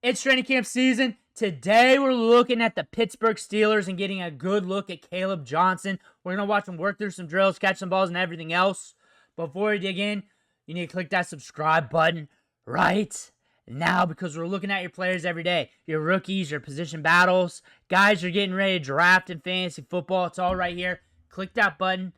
It's training camp season. Today we're looking at the Pittsburgh Steelers and getting a good look at Kaleb Johnson. We're going to watch him work through some drills, catch some balls, and everything else. Before we dig in, you need to click that subscribe button right now because we're looking at your players every day. Your rookies, your position battles. Guys, you're getting ready to draft in fantasy football. It's all right here. Click that button.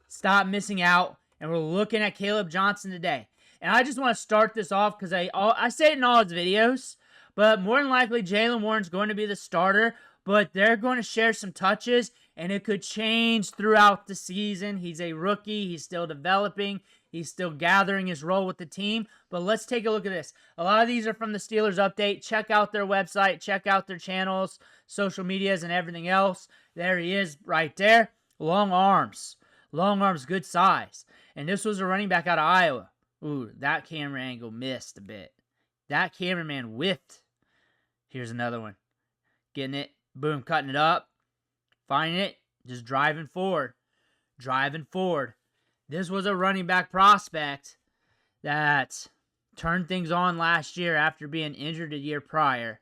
Stop missing out. And we're looking at Kaleb Johnson today. And I just want to start this off because I say it in all his videos. But more than likely, Jaylen Warren's going to be the starter, but they're going to share some touches, and it could change throughout the season. He's a rookie. He's still developing. He's still gathering his role with the team. But let's take a look at this. A lot of these are from the Steelers update. Check out their website. Check out their channels, social medias, and everything else. There he is right there. Long arms. Long arms, good size. And this was a running back out of Iowa. Ooh, that camera angle missed a bit. That cameraman whiffed. Here's another one. Getting it. Boom. Cutting it up. Finding it. Just driving forward. Driving forward. This was a running back prospect that turned things on last year after being injured a year prior.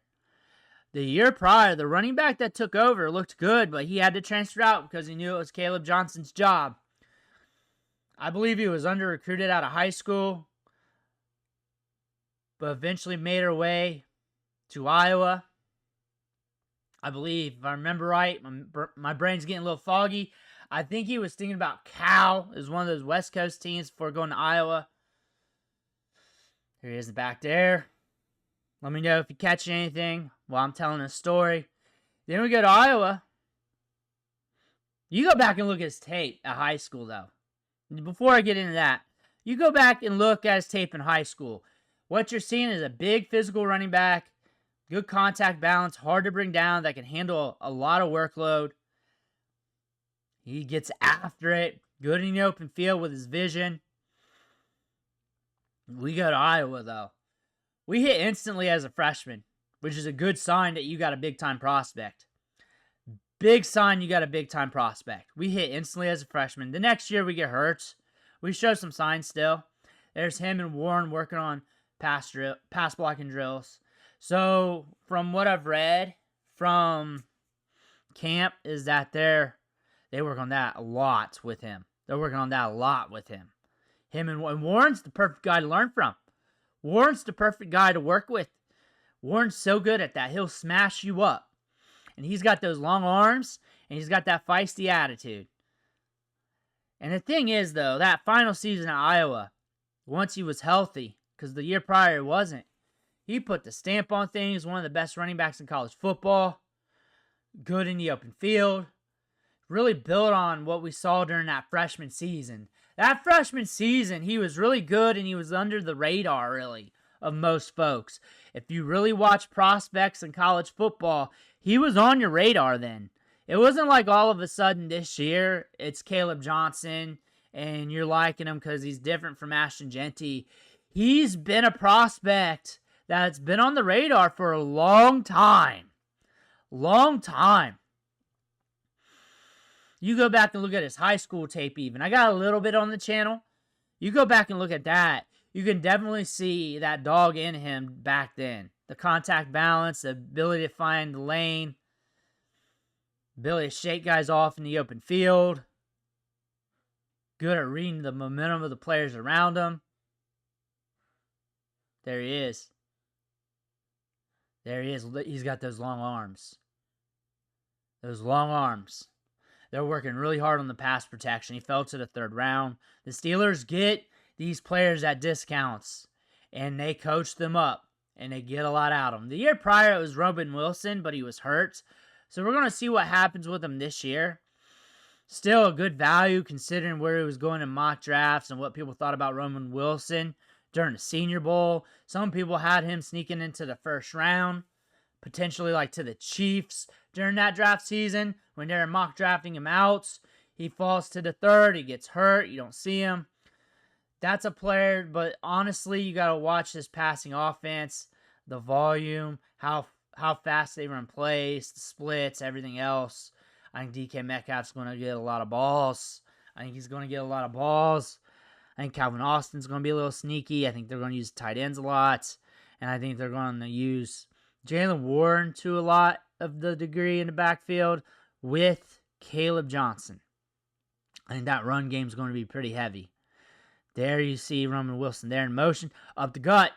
The year prior, the running back that took over looked good, but he had to transfer out because he knew it was Kaleb Johnson's job. I believe he was under-recruited out of high school, but eventually made her way to Iowa. I believe, if I remember right, my brain's getting a little foggy. I think he was thinking about Cal as one of those West Coast teams before going to Iowa. Here he is back there. Let me know if you catch anything while I'm telling a story. Then we go to Iowa. You go back and look at his tape at high school, though. Before I get into that, you go back and look at his tape in high school. What you're seeing is a big physical running back, good contact balance, hard to bring down, that can handle a lot of workload. He gets after it, good in the open field with his vision. We go to Iowa, though. We hit instantly as a freshman, which is a good sign that you got a big-time prospect. Big sign you got a big-time prospect. We hit instantly as a freshman. The next year we get hurt. We show some signs still. There's him and Warren working on pass blocking drills. So from what I've read from camp is that they work on that a lot with him. They're working on that a lot with him. Him and Warren's the perfect guy to learn from. Warren's the perfect guy to work with. Warren's so good at that. He'll smash you up. And he's got those long arms, and he's got that feisty attitude. And the thing is, though, that final season at Iowa, once he was healthy, because the year prior he wasn't, he put the stamp on things, one of the best running backs in college football, good in the open field, really built on what we saw during that freshman season. That freshman season, he was really good, and he was under the radar, really, of most folks. If you really watch prospects in college football, he was on your radar then. It wasn't like all of a sudden this year, it's Kaleb Johnson, and you're liking him because he's different from Ashton Genty. He's been a prospect that's been on the radar for a long time. Long time. You go back and look at his high school tape even. I got a little bit on the channel. You go back and look at that. You can definitely see that dog in him back then. The contact balance, the ability to find the lane, ability to shake guys off in the open field, good at reading the momentum of the players around him. There he is. There he is. He's got those long arms. Those long arms. They're working really hard on the pass protection. He fell to the third round. The Steelers get these players at discounts, and they coach them up, and they get a lot out of them. The year prior, it was Roman Wilson, but he was hurt. So we're going to see what happens with him this year. Still a good value considering where he was going in mock drafts and what people thought about Roman Wilson during the Senior Bowl. Some people had him sneaking into the first round, potentially like to the Chiefs during that draft season when they're mock drafting him out. He falls to the third. He gets hurt. You don't see him. That's a player, but honestly, you got to watch this passing offense, the volume, how fast they run plays, the splits, everything else. I think DK Metcalf's going to get a lot of balls. I think Calvin Austin's going to be a little sneaky. I think they're going to use tight ends a lot. And I think they're going to use Jalen Warren to a lot of the degree in the backfield with Kaleb Johnson. I think that run game is going to be pretty heavy. There you see Roman Wilson there in motion. Up the gut.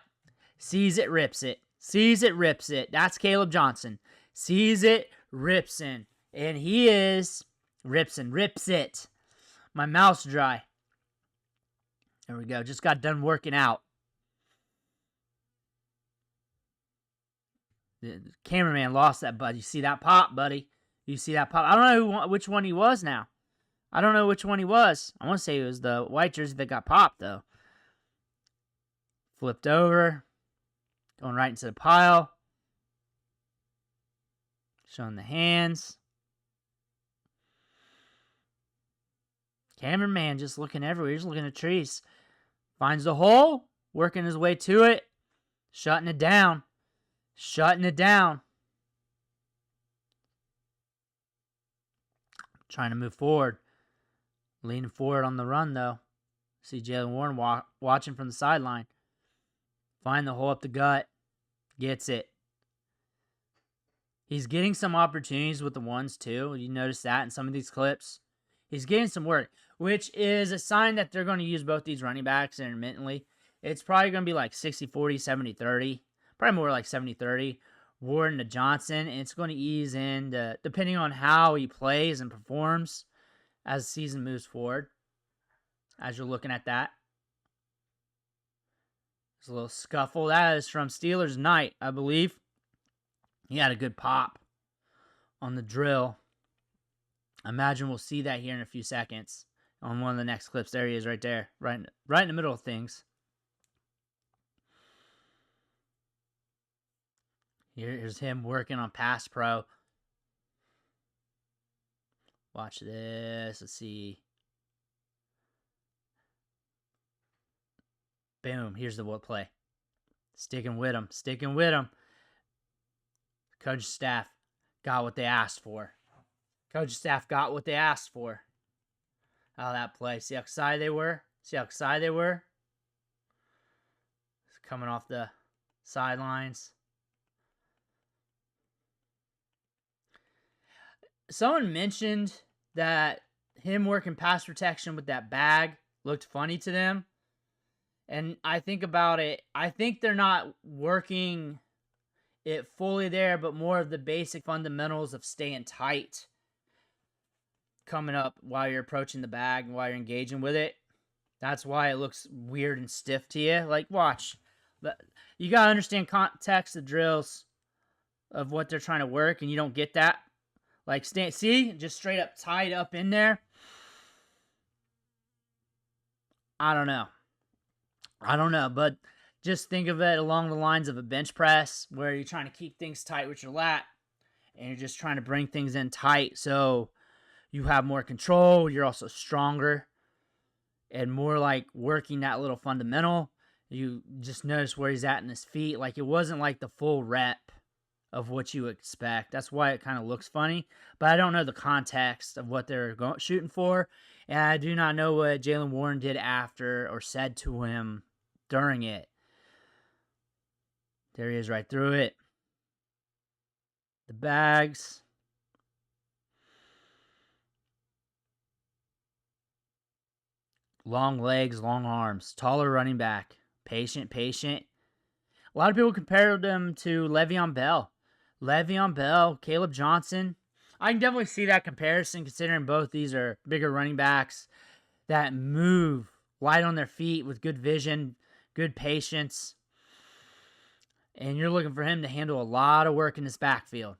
Sees it, rips it. Sees it, rips it. That's Kaleb Johnson. Sees it, rips in. And he is rips it. My mouth's dry. There we go. Just got done working out. The cameraman lost that, bud. You see that pop, buddy? You see that pop? I don't know which one he was now. I don't know which one he was. I want to say it was the white jersey that got popped, though. Flipped over. Going right into the pile. Showing the hands. Cameraman just looking everywhere. He's looking at trees. Finds the hole. Working his way to it. Shutting it down. Shutting it down. Trying to move forward. Leaning forward on the run, though. See Jalen Warren watching from the sideline. Find the hole up the gut. Gets it. He's getting some opportunities with the ones, too. You notice that in some of these clips. He's getting some work, which is a sign that they're going to use both these running backs intermittently. It's probably going to be like 60-40, 70-30. Probably more like 70-30. Warren to Johnson. And it's going to ease in, depending on how he plays and performs as the season moves forward. As you're looking at that. There's a little scuffle. That is from Steelers night, I believe. He had a good pop on the drill. I imagine we'll see that here in a few seconds on one of the next clips. There he is right there. Right in the middle of things. Here's him working on pass pro. Watch this. Let's see. Boom. Here's the what play. Sticking with him. Sticking with him. Coach staff got what they asked for. Coach staff got what they asked for. How that play. See how excited they were? See how excited they were? It's coming off the sidelines. Someone mentioned that him working pass protection with that bag looked funny to them. And I think about it, I think they're not working it fully there, but more of the basic fundamentals of staying tight coming up while you're approaching the bag and while you're engaging with it. That's why it looks weird and stiff to you. Like, watch. You got to understand context of drills of what they're trying to work, and you don't get that. Like, see? Just straight up tied up in there. I don't know, but just think of it along the lines of a bench press where you're trying to keep things tight with your lat and you're just trying to bring things in tight so you have more control. You're also stronger and more like working that little fundamental. You just notice where he's at in his feet. Like, it wasn't like the full rep of what you expect. That's why it kind of looks funny, but I don't know the context of what they're shooting for. And I do not know what Jalen Warren did after or said to him during it. There he is right through it. The bags. Long legs, long arms. Taller running back. Patient. A lot of people compared him to Le'Veon Bell. Kaleb Johnson. I can definitely see that comparison considering both these are bigger running backs that move light on their feet with good vision, good patience. And you're looking for him to handle a lot of work in this backfield.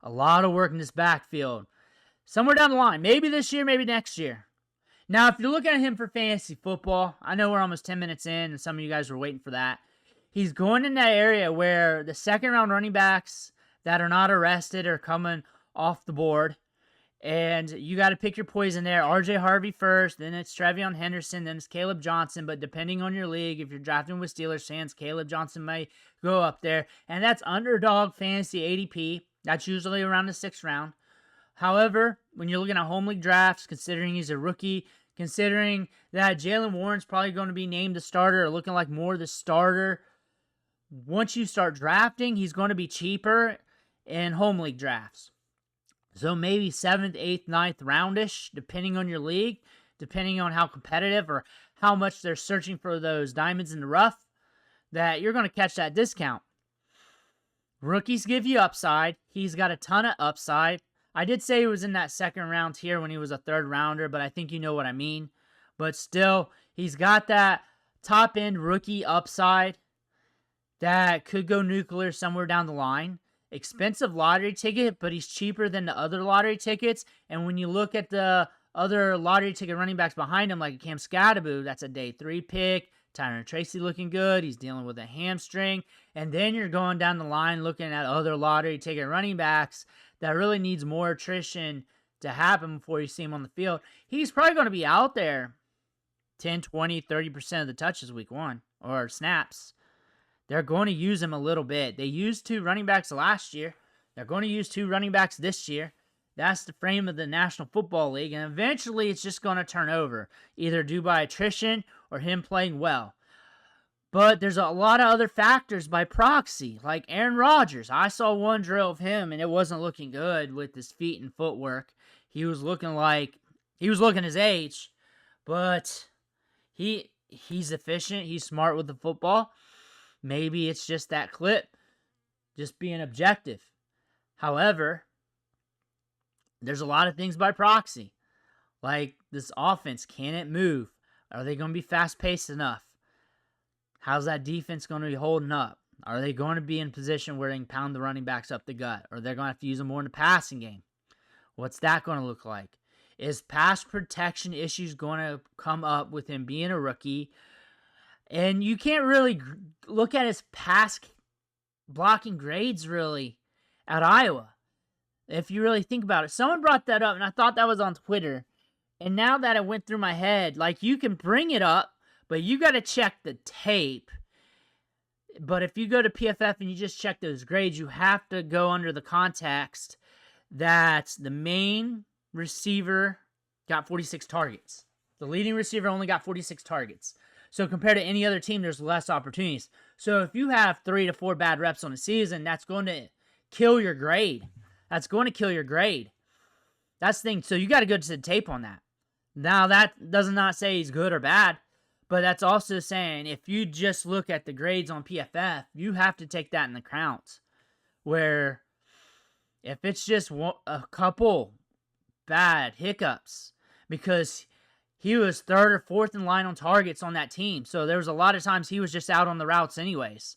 Somewhere down the line. Maybe this year, maybe next year. Now, if you're looking at him for fantasy football, I know we're almost 10 minutes in, and some of you guys were waiting for that. He's going in that area where the second-round running backs that are not arrested are coming off the board. And you got to pick your poison there. RJ Harvey first, then it's Trevion Henderson, then it's Kaleb Johnson. But depending on your league, if you're drafting with Steelers fans, Kaleb Johnson may go up there. And that's underdog fantasy ADP. That's usually around the 6th round. However, when you're looking at home league drafts, considering he's a rookie, considering that Jalen Warren's probably going to be named the starter or looking like more the starter once you start drafting, he's going to be cheaper in home league drafts. So maybe 7th, 8th, 9th roundish, depending on your league, depending on how competitive or how much they're searching for those diamonds in the rough, that you're going to catch that discount. Rookies give you upside. He's got a ton of upside. I did say he was in that second round here when he was a third rounder, but I think you know what I mean. But still, he's got that top-end rookie upside that could go nuclear somewhere down the line. Expensive lottery ticket, but he's cheaper than the other lottery tickets. And when you look at the other lottery ticket running backs behind him, like Cam Scadaboo, that's a day 3 pick. Tyron Tracy looking good. He's dealing with a hamstring. And then you're going down the line looking at other lottery ticket running backs that really needs more attrition to happen before you see him on the field. He's probably going to be out there 10, 20, 30% of the touches week 1 or snaps. They're going to use him a little bit. They used 2 running backs last year. They're going to use 2 running backs this year. That's the frame of the National Football League, and eventually it's just going to turn over, either due by attrition or him playing well. But there's a lot of other factors by proxy, like Aaron Rodgers. I saw one drill of him, and it wasn't looking good with his feet and footwork. He was looking his age, but he's efficient. He's smart with the football. Maybe it's just that clip, just being objective. However, there's a lot of things by proxy. Like this offense, can it move? Are they going to be fast-paced enough? How's that defense going to be holding up? Are they going to be in position where they can pound the running backs up the gut? Or they're going to have to use them more in the passing game? What's that going to look like? Is pass protection issues going to come up with him being a rookie? And you can't really look at his pass blocking grades really at Iowa, if you really think about it. Someone brought that up, and I thought that was on Twitter. And now that it went through my head, like, you can bring it up, but you got to check the tape. But if you go to PFF and you just check those grades, you have to go under the context that the main receiver got 46 targets. The leading receiver only got 46 targets. So compared to any other team, there's less opportunities. So if you have 3 to 4 bad reps on a season, that's going to kill your grade. That's going to kill your grade. That's the thing. So you got to go to the tape on that. Now, that does not say he's good or bad, but that's also saying if you just look at the grades on PFF, you have to take that into account. Where if it's just a couple bad hiccups, because he was 3rd or 4th in line on targets on that team. So there was a lot of times he was just out on the routes anyways.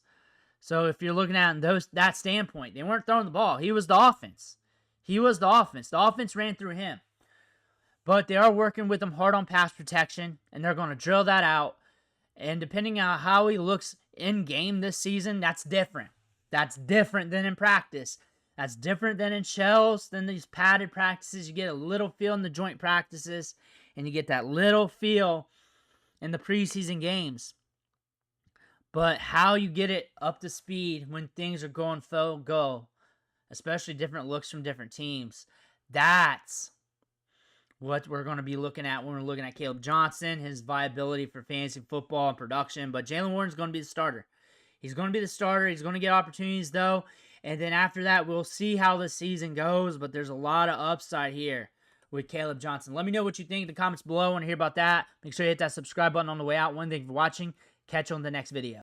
So if you're looking at that standpoint, they weren't throwing the ball. He was the offense. He was the offense. The offense ran through him. But they are working with him hard on pass protection, and they're going to drill that out. And depending on how he looks in game this season, that's different. That's different than in practice. That's different than in shells, than these padded practices. You get a little feel in the joint practices, and you get that little feel in the preseason games. But how you get it up to speed when things are going full go, especially different looks from different teams, that's what we're going to be looking at when we're looking at Kaleb Johnson, his viability for fantasy football and production. But Jalen Warren's going to be the starter. He's going to be the starter. He's going to get opportunities, though. And then after that, we'll see how the season goes. But there's a lot of upside here with Kaleb Johnson. Let me know what you think in the comments below. I want to hear about that. Make sure you hit that subscribe button on the way out. One thing for watching. Catch you on the next video.